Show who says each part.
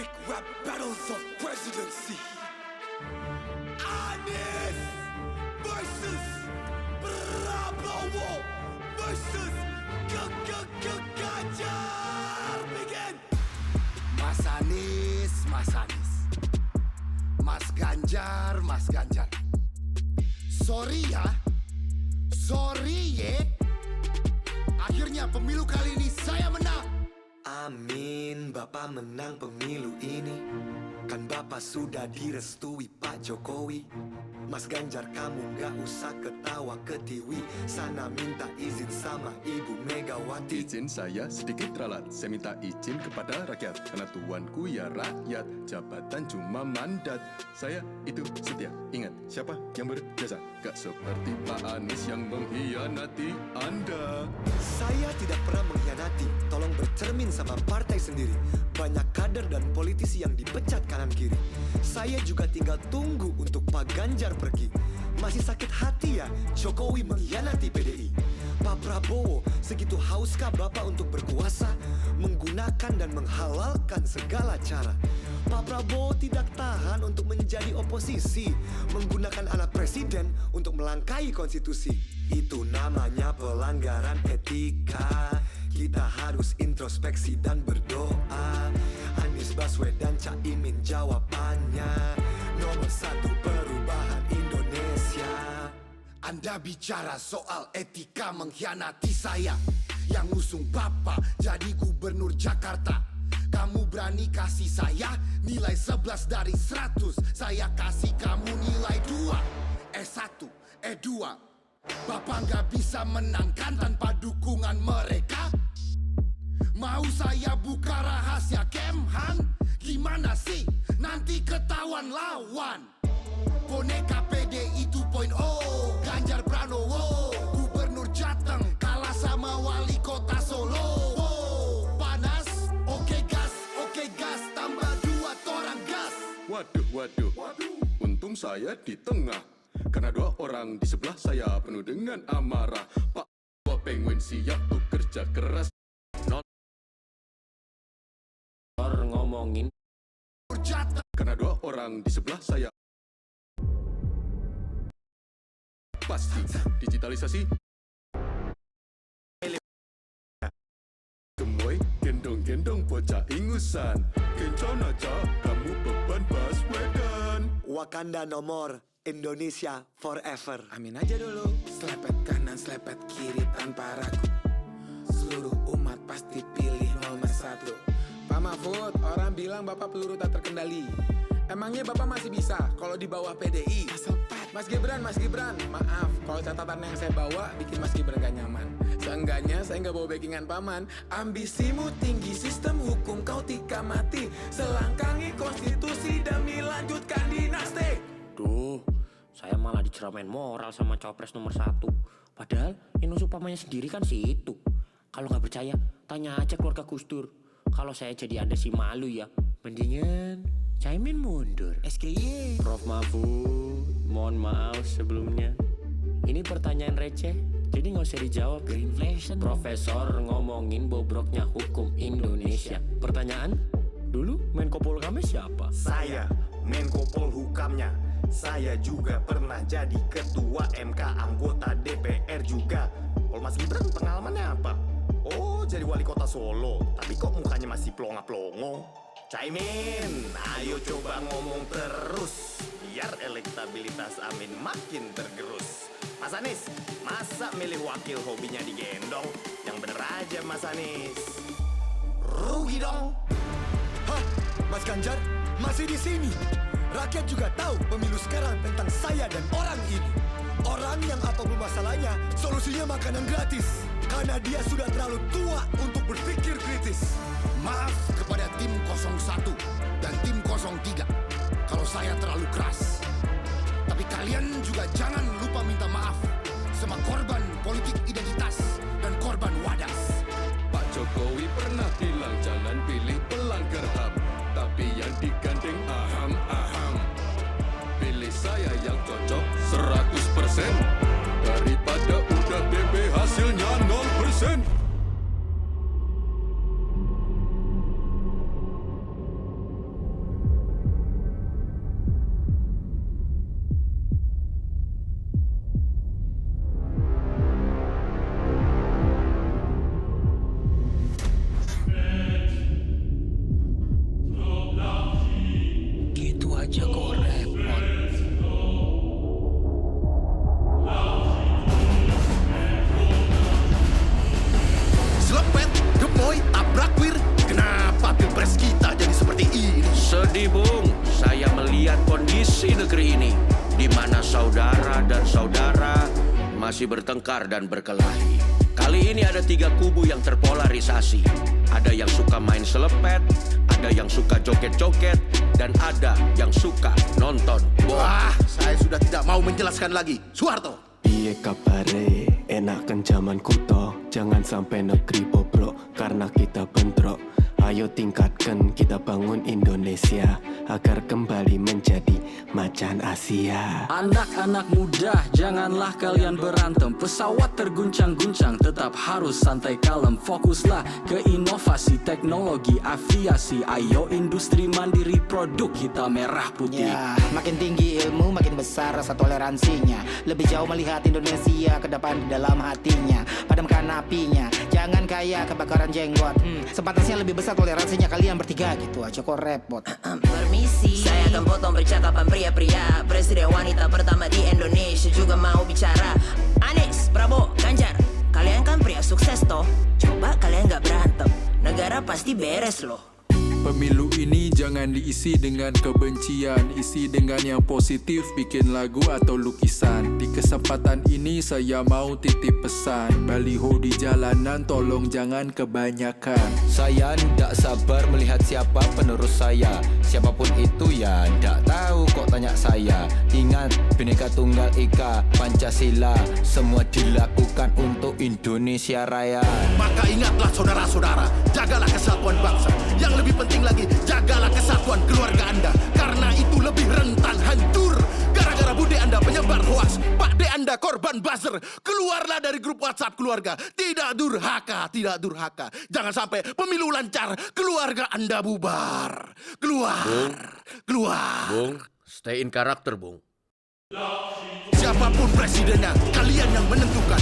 Speaker 1: Epic rap battles of presidency. Anies versus Prabowo versus Ganjar. Begin. Mas Anies, Mas Anies. Mas Ganjar, Mas Ganjar. Sorry ya. Sorry ye. Akhirnya pemilu kali ini saya menang. Amin, Bapak menang pemilu ini. Kan Bapak sudah direstui Pak Jokowi. Mas Ganjar, kamu gak usah ketawa ketiwi. Sana minta izin sama Ibu Megawati.
Speaker 2: Izin saya sedikit ralat. Saya minta izin kepada rakyat. Karena tuanku ya rakyat. Jabatan cuma mandat. Saya itu setia. Ingat, siapa yang berjasa? Gak seperti Pak Anies yang mengkhianati Anda.
Speaker 1: Saya tidak pernah mengkhianati. Tolong bercermin sama partai sendiri. Banyak kader dan politisi yang dipecat kanan kiri. Saya juga tinggal tunggu untuk Pak Ganjar pergi. Masih sakit hati ya Jokowi mengkhianati PDI. Pak Prabowo, segitu hauskah Bapak untuk berkuasa, menggunakan dan menghalalkan segala cara? Pak Prabowo tidak tahan untuk menjadi oposisi, menggunakan anak presiden untuk melangkahi konstitusi. Itu namanya pelanggaran etika. Kita harus introspeksi dan berdoa. Anies Baswedan, Caimin jawabannya. Nomor 1 perubahan Indonesia. Anda bicara soal etika mengkhianati saya. Yang ngusung Bapak jadi gubernur Jakarta. Kamu berani kasih saya nilai 11 dari 100. Saya kasih kamu nilai 2. E1, E2. Bapak gak bisa menangkan tanpa dukungan mereka. Mau saya buka rahasia Kemhan? Gimana sih? Nanti ketahuan lawan. Boneka PDI 2.0, Ganjar Pranowo, Gubernur Jateng kalah sama Wali Kota Solo. Panas, oke gas, tambah 2 torang gas.
Speaker 2: Waduh. Untung saya di tengah. Karena 2 orang di sebelah saya penuh dengan amarah. Pak penguin siap tuh kerja keras. Ngomongin karena 2 orang di sebelah saya pasti digitalisasi. Gemoy gendong-gendong bocah ingusan. Kencon aja kamu beban Baswedan.
Speaker 1: Wakanda nomor, Indonesia forever.
Speaker 3: Amin aja dulu. Selepet kanan, selepet kiri tanpa ragu. Seluruh umat pasti pilih nomor 1. Pak Mahfud, orang bilang Bapak peluru tak terkendali. Emangnya Bapak masih bisa kalau di bawah PDI? Mas Gibran, maaf kalau catatan yang saya bawa bikin Mas Gibran gak nyaman. Seenggaknya saya gak bawa backingan paman. Ambisimu tinggi, sistem hukum kau tika mati. Selangkangi konstitusi demi lanjutkan dinasti.
Speaker 4: Duh, saya malah diceramain moral sama cawapres nomor 1. Padahal yang nusuk pamannya sendiri kan si itu. Kalau gak percaya, tanya aja keluarga Gus Dur. Kalau saya jadi Anda sih malu ya. Mendingan Caimin mundur.
Speaker 3: SKY.
Speaker 4: Prof Mahfud, mohon maaf sebelumnya. Ini pertanyaan receh, jadi nggak usah dijawab.
Speaker 3: Greenflation.
Speaker 4: Profesor ngomongin bobroknya hukum Indonesia. Pertanyaan, dulu Menko Polhukamnya siapa?
Speaker 5: Saya Menko Polhukamnya. Saya juga pernah jadi ketua MK, anggota DPR juga. Kalau Mas Gibran pengalamannya apa? Oh, jadi wali kota Solo. Tapi kok mukanya masih plonga-plongo? Caimin, ayo coba ngomong terus biar elektabilitas Amin makin tergerus. Mas Anies, masa milih wakil hobinya digendong? Yang bener aja Mas Anies. Rugi dong.
Speaker 1: Hah? Mas Ganjar masih di sini. Rakyat juga tahu pemilu sekarang tentang saya dan orang ini. Orang yang apapun masalahnya, solusinya makanan gratis. Karena dia sudah terlalu tua untuk berpikir kritis. Maaf kepada tim 01 dan tim 03 kalau saya terlalu keras. Tapi kalian juga jangan lupa minta maaf sama korban politik identitas dan korban wadas.
Speaker 2: Pak Jokowi pernah bilang jangan pilih pelanggar HAM, tapi yang digandeng aham. Pilih saya yang cocok 100% daripada udah DP hasilnya 0%.
Speaker 6: Jadi Bung, saya melihat kondisi negeri ini di mana saudara dan saudara masih bertengkar dan berkelahi. Kali ini ada 3 kubu yang terpolarisasi. Ada yang suka main selepet, ada yang suka joget-joget, dan ada yang suka nonton bola.
Speaker 7: Saya sudah tidak mau menjelaskan lagi. Soeharto.
Speaker 8: Piye kabare, enakan zaman kuto. Jangan sampai negeri bobrok, karena kita bentrok. Ayo tingkatkan, kita bangun Indonesia agar kembali menjadi macan Asia.
Speaker 9: Anak-anak muda, janganlah kalian berantem. Pesawat terguncang-guncang, tetap harus santai kalem. Fokuslah ke inovasi teknologi aviasi. Ayo industri mandiri, produk hitam merah putih.
Speaker 10: Ya, makin tinggi ilmu, makin besar rasa toleransinya. Lebih jauh melihat Indonesia ke depan di dalam hatinya. Padamkan apinya, jangan kayak kebakaran jenggot. Sepantasnya lebih besar toleransinya, kalian bertiga gitu aja kok repot.
Speaker 11: Permisi, saya akan potong percakapan pria-pria. Presiden wanita pertama di Indonesia juga mau bicara. Anies, Prabowo, Ganjar, kalian kan pria sukses toh. Coba kalian gak berantem, negara pasti beres loh.
Speaker 12: Pemilu ini jangan diisi dengan kebencian, isi dengan yang positif, bikin lagu atau lukisan. Di kesempatan ini saya mau titip pesan, baliho di jalanan tolong jangan kebanyakan.
Speaker 13: Saya ndak sabar melihat siapa penerus saya. Siapapun itu ya ndak tahu kok tanya saya. Ingat Bhinneka Tunggal Ika, Pancasila, semua dilakukan untuk Indonesia Raya.
Speaker 7: Maka ingatlah saudara-saudara, jagalah kesatuan bangsa. Yang lebih penting lagi, jagalah kesatuan keluarga Anda. Karena itu lebih rentan hancur gara-gara bude Anda penyebar hoaks, Pak D Anda korban buzzer. Keluarlah dari grup WhatsApp keluarga. Tidak durhaka, tidak durhaka. Jangan sampai pemilu lancar, keluarga Anda bubar. Keluar,
Speaker 6: Bung,
Speaker 7: keluar.
Speaker 6: Bung, stay in karakter Bung.
Speaker 7: Siapapun presidennya, kalian yang menentukan.